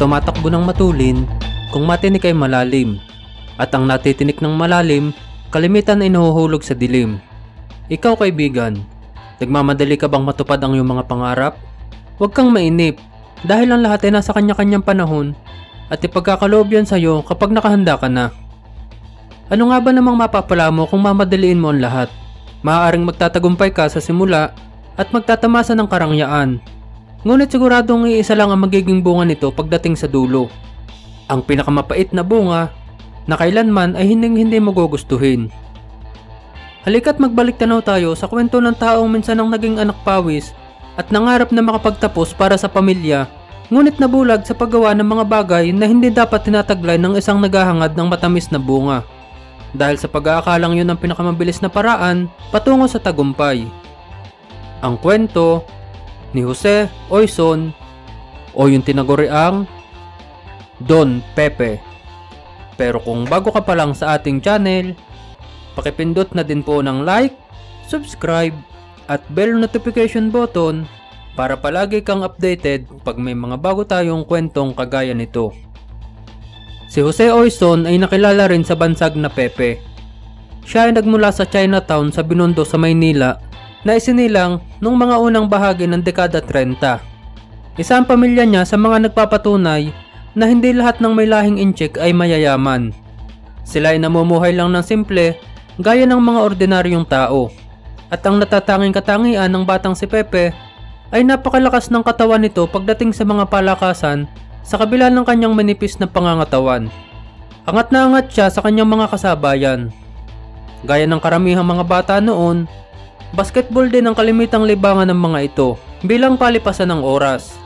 tumatakbo ng matulin kung matinik ay malalim, at ang natitinik ng malalim, kalimitan ay nahuhulog sa dilim. Ikaw kaibigan, nagmamadali ka bang matupad ang iyong mga pangarap? Huwag kang mainip dahil ang lahat ay nasa kanya-kanyang panahon at ipagkakaloob yan sa iyo kapag nakahanda ka na. Ano nga ba namang mapapala mo kung mamadaliin mo ang lahat? Maaaring magtatagumpay ka sa simula at magtatamasa ng karangyaan. Ngunit siguradong iisa lang ang magiging bunga nito pagdating sa dulo. Ang pinakamapait na bunga na kailanman ay hindi mo gugustuhin. Halika't magbalik tanaw tayo sa kwento ng taong minsan ang naging anak pawis at nangarap na makapagtapos para sa pamilya, ngunit nabulag sa paggawa ng mga bagay na hindi dapat tinataglay ng isang naghahangad ng matamis na bunga. Dahil sa pag-aakalang yun ang pinakamabilis na paraan patungo sa tagumpay. Ang kwento ni Jose Oison o yung tinaguriang Don Pepe. Pero kung bago ka pa lang sa ating channel, pakipindot na din po ng like, subscribe at bell notification button para palagi kang updated pag may mga bago tayong kwentong kagaya nito. Si Jose Oison ay nakilala rin sa bansag na Pepe. Siya ay nagmula sa Chinatown sa Binondo sa Maynila na isinilang noong mga unang bahagi ng dekada 30. Isa ang pamilya niya sa mga nagpapatunay na hindi lahat ng may lahing inchik ay mayayaman. Sila ay namumuhay lang ng simple gaya ng mga ordinaryong tao. At ang natatanging katangian ng batang si Pepe ay napakalakas ng katawan nito pagdating sa mga palakasan sa kabila ng kanyang manipis na pangangatawan. Angat na angat siya sa kanyang mga kasabayan. Gaya ng karamihang mga bata noon, basketball din ang kalimitang libangan ng mga ito bilang palipasan ng oras.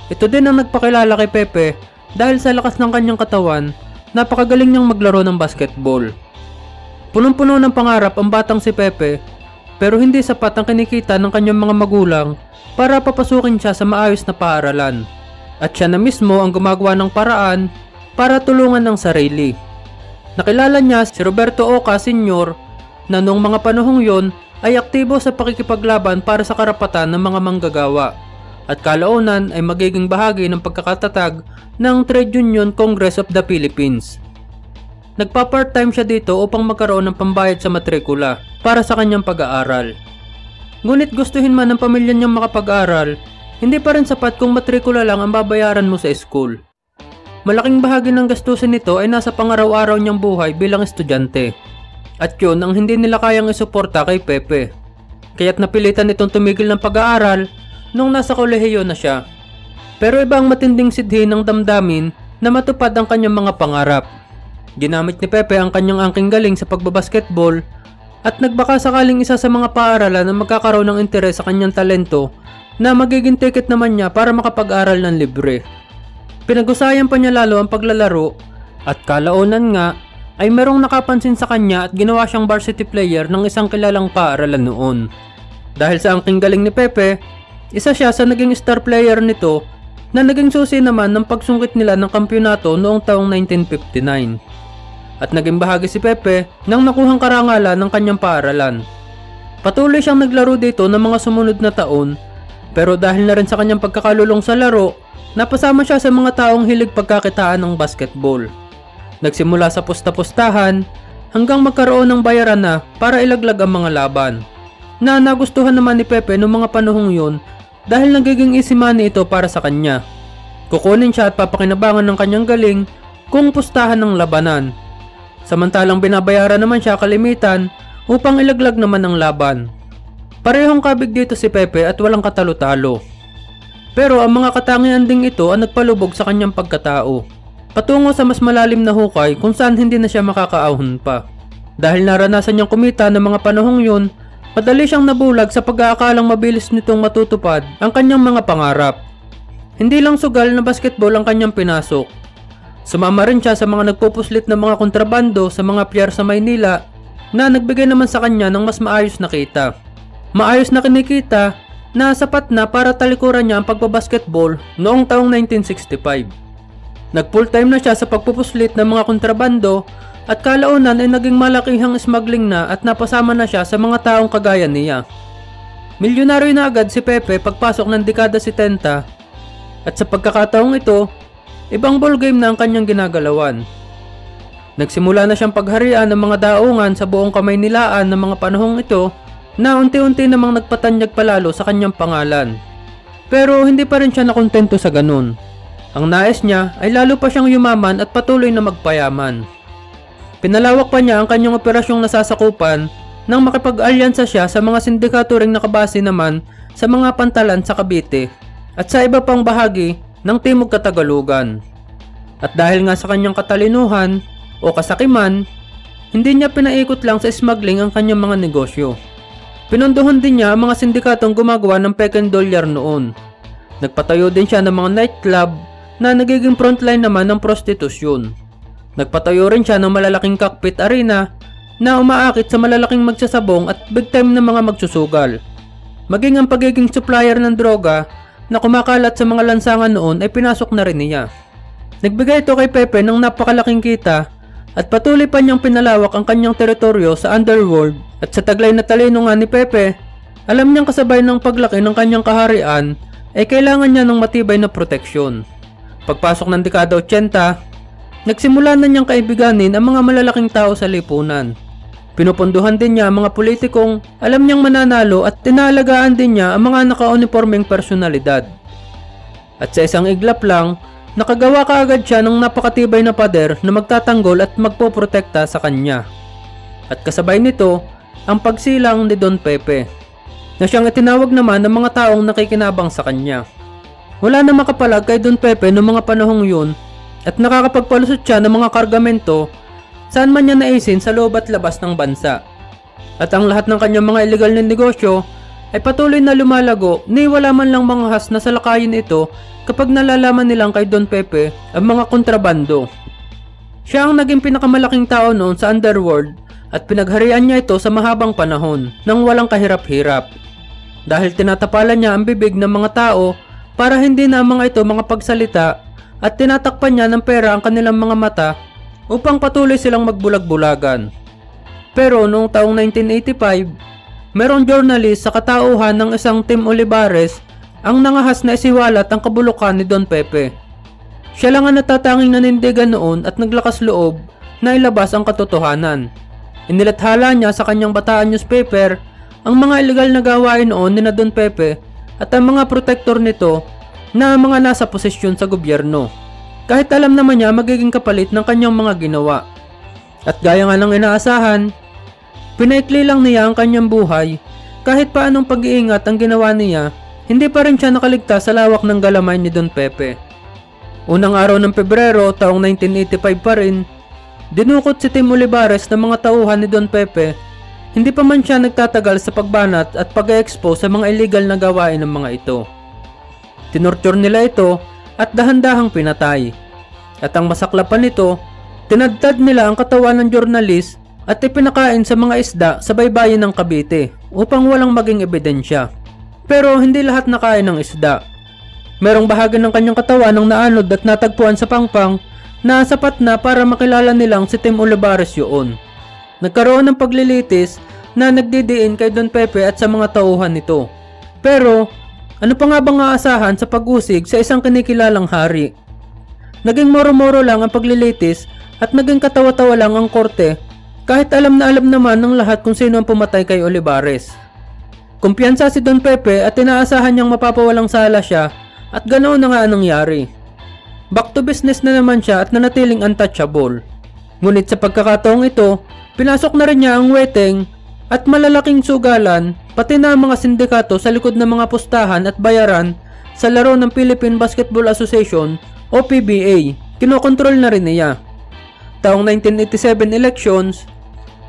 Ito din ang nagpakilala kay Pepe dahil sa lakas ng kanyang katawan, napakagaling niyang maglaro ng basketball. Punong-puno ng pangarap ang batang si Pepe pero hindi sapat ang kinikita ng kanyang mga magulang para papasukin siya sa maayos na paaralan. At siya na mismo ang gumagawa ng paraan para tulungan ng sarili. Nakilala niya si Roberto Oca Sr. na noong mga panahong yon ay aktibo sa pakikipaglaban para sa karapatan ng mga manggagawa at kalaunan ay magiging bahagi ng pagkakatatag ng Trade Union Congress of the Philippines. Nagpa-part-time siya dito upang magkaroon ng pambayad sa matrikula para sa kanyang pag-aaral. Ngunit gustuhin man ng pamilya niyang makapag-aral, hindi pa rin sapat kung matrikula lang ang babayaran mo sa school. Malaking bahagi ng gastusin nito ay nasa pangaraw-araw niyang buhay bilang estudyante. At yun ang hindi nila kayang isuporta kay Pepe. Kaya't napilitan itong tumigil ng pag-aaral nung nasa kolehiyo na siya. Pero iba ang matinding sidhi ng damdamin na matupad ang kanyang mga pangarap. Ginamit ni Pepe ang kanyang angking galing sa pagbabasketball at nagbaka sakaling isa sa mga paaralan na magkakaroon ng interes sa kanyang talento na magiging ticket naman niya para makapag-aral ng libre. Pinag-usayan pa niya lalo ang paglalaro at kalaunan nga ay merong nakapansin sa kanya at ginawa siyang varsity player ng isang kilalang paaralan noon. Dahil sa angking galing ni Pepe, isa siya sa naging star player nito na naging susi naman ng pagsungkit nila ng kampyonato noong taong 1959. At naging bahagi si Pepe ng nakuhang karangalan ng kanyang paaralan. Patuloy siyang naglaro dito ng mga sumunod na taon, pero dahil na rin sa kanyang pagkakalulong sa laro, napasama siya sa mga taong hilig pagkakitaan ng basketball. Nagsimula sa pusta-pustahan hanggang magkaroon ng bayaran na para ilaglag ang mga laban. Na nagustuhan naman ni Pepe noong mga panahong yun dahil nagiging easy money ito para sa kanya. Kukunin siya at papakinabangan ng kanyang galing kung pustahan ng labanan. Samantalang binabayaran naman siya kalimitan upang ilaglag naman ang laban. Parehong kabig dito si Pepe at walang katalo-talo. Pero ang mga katangian ding ito ang nagpalubog sa kanyang pagkatao. Patungo sa mas malalim na hukay kung saan hindi na siya makakaahon pa. Dahil naranasan niyang kumita ng mga panahong yun, madali siyang nabulag sa pag-aakalang mabilis nitong matutupad ang kanyang mga pangarap. Hindi lang sugal na basketball ang kanyang pinasok. Sumama rin siya sa mga nagpupuslit ng mga kontrabando sa mga pier sa Maynila na nagbigay naman sa kanya ng mas maayos na kita. Maayos na kinikita na sapat na para talikuran niya ang pagbabasketball noong taong 1965. Nag-full time na siya sa pagpupuslit ng mga kontrabando at kalaunan ay naging malakihang smuggling na at napasama na siya sa mga taong kagaya niya. Milyonaryo na agad si Pepe pagpasok ng dekada 70 at sa pagkakataong ito ibang ballgame na ang kanyang ginagalawan. Nagsimula na siyang pagharian ng mga daungan sa buong Kamaynilaan ng mga panahong ito na unti-unti namang nagpatanyag palalo sa kanyang pangalan. Pero hindi pa rin siya nakontento sa ganun. Ang nais niya ay lalo pa siyang yumaman at patuloy na magpayaman. Pinalawak pa niya ang kanyang operasyong nasasakupan nang makipag-alyansa siya sa mga sindikato ring nakabase naman sa mga pantalan sa Cavite at sa iba pang bahagi ng Timog Katagalugan. At dahil nga sa kanyang katalinuhan o kasakiman, hindi niya pinaikot lang sa smuggling ang kanyang mga negosyo. Pinondohan din niya ang mga sindikatong gumagawa ng pekeng dolyar noon. Nagpatayo din siya ng mga nightclub na nagiging frontline naman ng prostitusyon. Nagpatayo rin siya ng malalaking cockpit arena na umaakit sa malalaking magsasabong at big time na mga magsusugal. Maging ang pagiging supplier ng droga na kumakalat sa mga lansangan noon ay pinasok na rin niya. Nagbigay ito kay Pepe ng napakalaking kita at patuloy pa niyang pinalawak ang kanyang teritoryo sa underworld. At sa taglay na talino nga ni Pepe, alam niyang kasabay ng paglaki ng kanyang kaharian ay kailangan niya ng matibay na proteksyon. Pagpasok ng dekada 80, nagsimula na niyang kaibiganin ang mga malalaking tao sa lipunan. Pinupunduhan din niya ang mga politikong alam niyang mananalo at tinalagaan din niya ang mga naka-uniformeng personalidad. At sa isang iglap lang, nakagawa kaagad siya ng napakatibay na pader na magtatanggol at magpoprotekta sa kanya. At kasabay nito, ang pagsilang ni Don Pepe, na siyang itinawag naman ng mga taong nakikinabang sa kanya. Wala na makapalag kay Don Pepe noong mga panahong yun at nakakapagpalusot siya ng mga kargamento saan man niya naisin sa loob at labas ng bansa. At ang lahat ng kanyang mga illegal na negosyo ay patuloy na lumalago ni wala man lang mga has na salakayin ito kapag nalalaman nilang kay Don Pepe ang mga kontrabando. Siya ang naging pinakamalaking tao noon sa underworld at pinagharian niya ito sa mahabang panahon nang walang kahirap-hirap. Dahil tinatapalan niya ang bibig ng mga tao para hindi na ang mga ito mga pagsalita at tinatakpan niya ng pera ang kanilang mga mata upang patuloy silang magbulag-bulagan. Pero noong taong 1985, merong journalist sa katauhan ng isang Tim Olivares ang nangahas na isiwalat ang kabulukan ni Don Pepe. Siya lang ang natatanging nanindigan noon at naglakas loob na ilabas ang katotohanan. Inilathala niya sa kanyang Bataan newspaper ang mga illegal na gawain noon ni Don Pepe at ang mga protektor nito na mga nasa posisyon sa gobyerno. Kahit alam naman niya magiging kapalit ng kanyang mga ginawa. At gaya nga ng inaasahan, pinaikli lang niya ang kanyang buhay. Kahit paanong pag-iingat ang ginawa niya, hindi pa rin siya nakaligtas sa lawak ng galamay ni Don Pepe. Unang araw ng Pebrero taong 1985 pa rin, dinukot si Tim Olivares ng mga tauhan ni Don Pepe. Hindi pa man siya nagtatagal sa pagbanat at pag-expose sa mga illegal na gawain ng mga ito. Tinorture nila ito at dahan-dahang pinatay. At ang masaklapan nito, tinadtad nila ang katawan ng journalist at ipinakain sa mga isda sa baybayin ng Cavite upang walang maging ebidensya. Pero hindi lahat nakain ng isda. Merong bahagi ng kanyang katawan ang naanod at natagpuan sa pangpang na sapat na para makilala nilang si Tim Olivares yun. Nagkaroon ng paglilitis na nagdidiin kay Don Pepe at sa mga tauhan nito. Pero ano pa nga bang aasahan sa pag-usig sa isang kinikilalang hari? Naging moro-moro lang ang paglilitis at naging katawa-tawa lang ang korte kahit alam na alam naman ng lahat kung sino ang pumatay kay Olivares. Kumpiyansa si Don Pepe at inaasahan niyang mapapawalang sala siya at ganoon na nga ang nangyari. Back to business na naman siya at nanatiling untouchable. Ngunit sa pagkakataong ito, pinasok na rin niya ang weteng at malalaking sugalan pati na ang mga sindikato sa likod ng mga pustahan at bayaran sa laro ng Philippine Basketball Association o PBA. Kinokontrol na rin niya. Taong 1987 elections,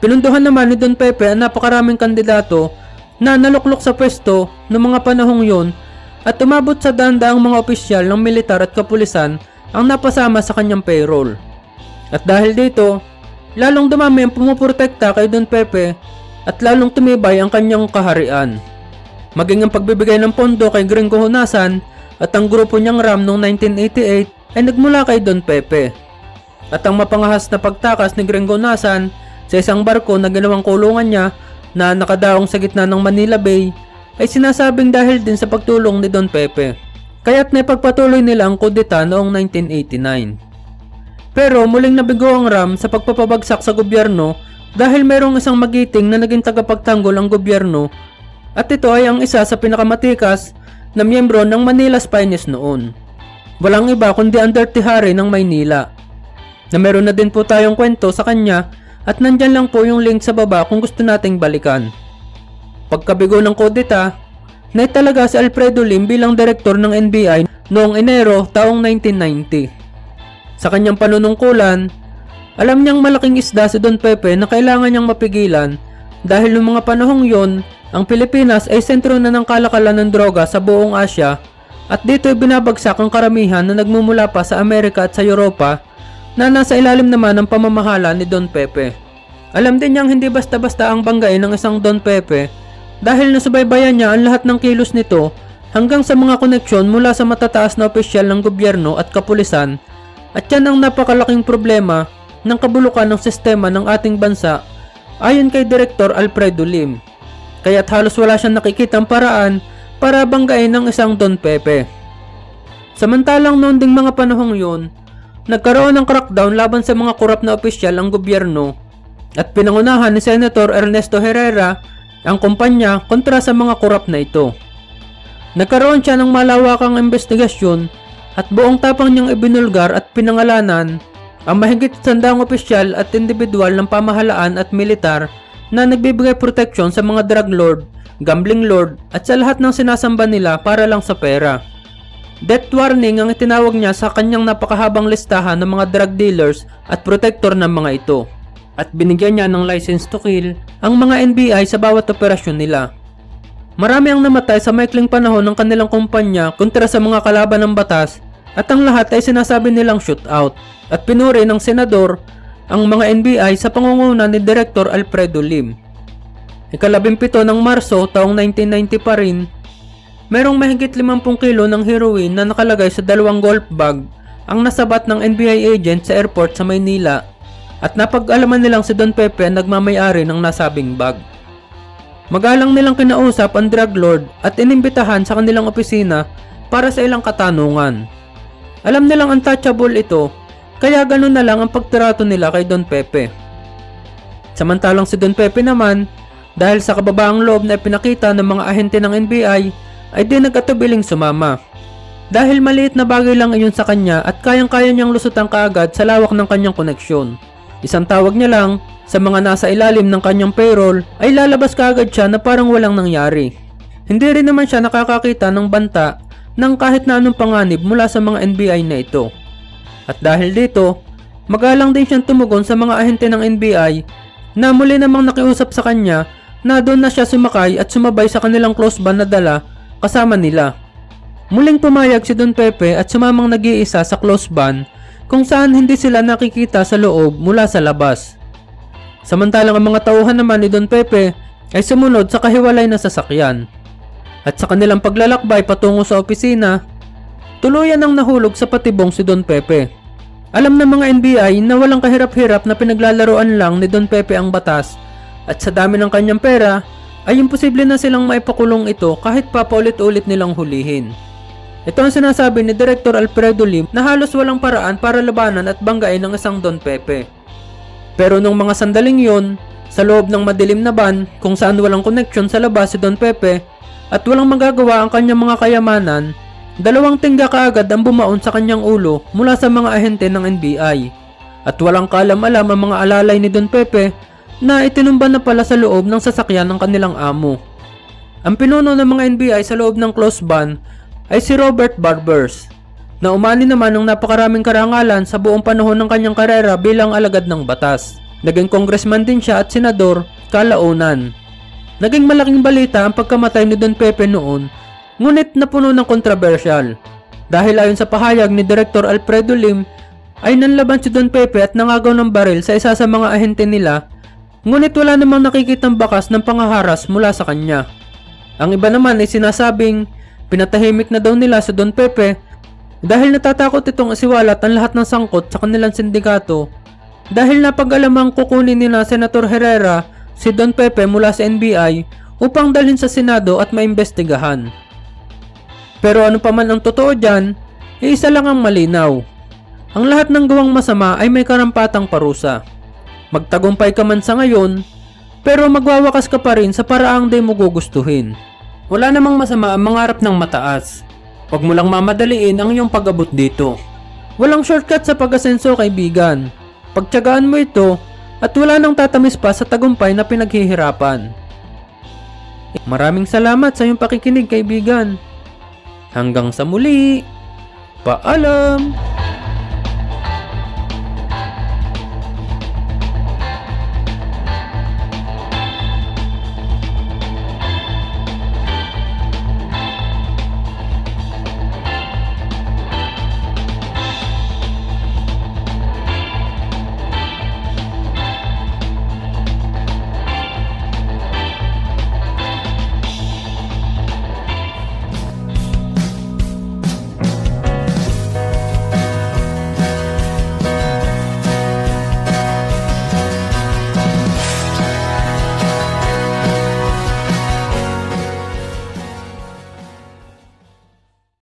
pinunduhan naman ni Don Pepe ang napakaraming kandidato na naluklok sa pwesto noong mga panahong yon at umabot sa daan-daang mga opisyal ng militar at kapulisan ang napasama sa kanyang payroll. At dahil dito, lalong dumami ang pumuprotekta kay Don Pepe at lalong tumibay ang kanyang kaharian. Maging ang pagbibigay ng pondo kay Gringo Honasan at ang grupo niyang RAM noong 1988 ay nagmula kay Don Pepe. At ang mapangahas na pagtakas ni Gringo Honasan sa isang barko na ginawang kulungan niya na nakadaong sa gitna ng Manila Bay ay sinasabing dahil din sa pagtulong ni Don Pepe. kaya't naipagpatuloy nila ang kudeta noong 1989. Pero muling nabigo ang RAM sa pagpapabagsak sa gobyerno dahil mayroong isang magiting na naging tagapagtanggol ang gobyerno at ito ay ang isa sa pinakamatikas na miyembro ng Manila's Finest noon. Walang iba kundi ang Dirty Harry ng Maynila. Na meron na din po tayong kwento sa kanya at nandyan lang po yung link sa baba kung gusto nating balikan. Pagkabigo ng kudeta, naitalaga si Alfredo Lim bilang direktor ng NBI noong Enero taong 1990. Sa kanyang panunungkulan, alam niyang malaking isda si Don Pepe na kailangan niyang mapigilan dahil noong mga panahong yon, ang Pilipinas ay sentro na ng kalakalan ng droga sa buong Asya at dito ay binabagsak ang karamihan na nagmumula pa sa Amerika at sa Europa na nasa ilalim naman ng pamamahala ni Don Pepe. Alam din niyang hindi basta-basta ang banggain ng isang Don Pepe dahil nasubaybayan niya ang lahat ng kilos nito hanggang sa mga koneksyon mula sa matataas na opisyal ng gobyerno at kapulisan. At yan ang napakalaking problema ng kabulukan ng sistema ng ating bansa ayon kay Direktor Alfredo Lim. Kaya't halos wala siyang nakikitang paraan para banggain ng isang Don Pepe. Samantalang noon ding mga panahong yun, nagkaroon ng crackdown laban sa mga korap na opisyal ang gobyerno at pinangunahan ni Senator Ernesto Herrera ang kumpanya kontra sa mga korap na ito. Nagkaroon siya ng malawakang investigasyon at buong tapang niyang ibinulgar at pinangalanan ang mahigit 100 opisyal at individual ng pamahalaan at militar na nagbibigay proteksyon sa mga drug lord, gambling lord at sa lahat ng sinasamba nila para lang sa pera. Death warning ang itinawag niya sa kanyang napakahabang listahan ng mga drug dealers at protector ng mga ito. At binigyan niya ng license to kill ang mga NBI sa bawat operasyon nila. Marami ang namatay sa maikling panahon ng kanilang kumpanya kontra sa mga kalaban ng batas at ang lahat ay sinasabi nilang shootout at pinuri ng senador ang mga NBI sa pangunguna ni Direktor Alfredo Lim. Ika-17 ng Marso taong 1990 pa rin, merong mahigit 50 kilo ng heroin na nakalagay sa 2 golf bag ang nasabat ng NBI agent sa airport sa Maynila at napag-alaman nilang si Don Pepe ang nagmamayari ng nasabing bag. Magalang nilang kinausap ang drug lord at inimbitahan sa kanilang opisina para sa ilang katanungan. Alam nilang untouchable ito, kaya ganun na lang ang pagtrato nila kay Don Pepe. Samantalang si Don Pepe naman, dahil sa kababaang loob na ipinakita ng mga ahente ng NBI, ay di nag-atubiling sumama. Dahil maliit na bagay lang iyon sa kanya at kayang-kaya niyang lusutan kaagad sa lawak ng kanyang koneksyon. Isang tawag niya lang, sa mga nasa ilalim ng kanyang payroll, ay lalabas kaagad siya na parang walang nangyari. Hindi rin naman siya nakakakita ng banta ng kahit na anong panganib mula sa mga NBI na ito. At dahil dito, magalang din siyang tumugon sa mga ahente ng NBI na muli namang nakiusap sa kanya na doon na siya sumakay at sumabay sa kanilang close band na dala kasama nila. Muling pumayag si Don Pepe at sumamang nag-iisa sa close band kung saan hindi sila nakikita sa loob mula sa labas. Samantalang ang mga tauhan naman ni Don Pepe ay sumunod sa kahiwalay na sasakyan. At sa kanilang paglalakbay patungo sa opisina, tuluyan ang nahulog sa patibong si Don Pepe. Alam ng mga NBI na walang kahirap-hirap na pinaglalaroan lang ni Don Pepe ang batas at sa dami ng kanyang pera ay imposible na silang maipakulong ito kahit pa paulit-ulit nilang hulihin. Ito ang sinasabi ni Director Alfredo Lim na halos walang paraan para labanan at banggain ng isang Don Pepe. Pero nung mga sandaling yon, sa loob ng madilim na van kung saan walang koneksyon sa labas si Don Pepe at walang magagawa ang kanyang mga kayamanan, 2 tingga kaagad ang bumaon sa kanyang ulo mula sa mga ahente ng NBI. At walang kaalam-alam ang mga alalay ni Don Pepe na itinumba na pala sa loob ng sasakyan ng kanilang amo. Ang pinuno ng mga NBI sa loob ng close van ay si Robert Barbers, na umani naman ng napakaraming karangalan sa buong panahon ng kanyang karera bilang alagad ng batas. Naging congressman din siya at senador kalaunan. Naging malaking balita ang pagkamatay ni Don Pepe noon, ngunit napuno ng kontrobersyal. Dahil ayon sa pahayag ni Director Alfredo Lim, ay nanlaban si Don Pepe at nangagaw ng baril sa isa sa mga ahente nila, ngunit wala namang nakikitang bakas ng pangaharas mula sa kanya. Ang iba naman ay sinasabing pinatahimik na daw nila si Don Pepe dahil natatakot itong isiwalat ang lahat ng sangkot sa kanilang sindikato dahil napag-alamang kukunin nila Senator Herrera si Don Pepe mula sa NBI upang dalhin sa Senado at maimbestigahan. Pero ano pa man ang totoo dyan, isa lang ang malinaw. Ang lahat ng gawang masama ay may karampatang parusa. Magtagumpay ka man sa ngayon, pero magwawakas ka pa rin sa paraang di mo gugustuhin. Wala namang masama ang mangarap ng mataas. Huwag mo lang mamadaliin ang iyong pag-abot dito. Walang shortcut sa pag-asenso, kaibigan. Pagtiyagaan mo ito at wala nang tatamis pa sa tagumpay na pinaghihirapan. Maraming salamat sa iyong pakikinig, kaibigan. Hanggang sa muli. Paalam!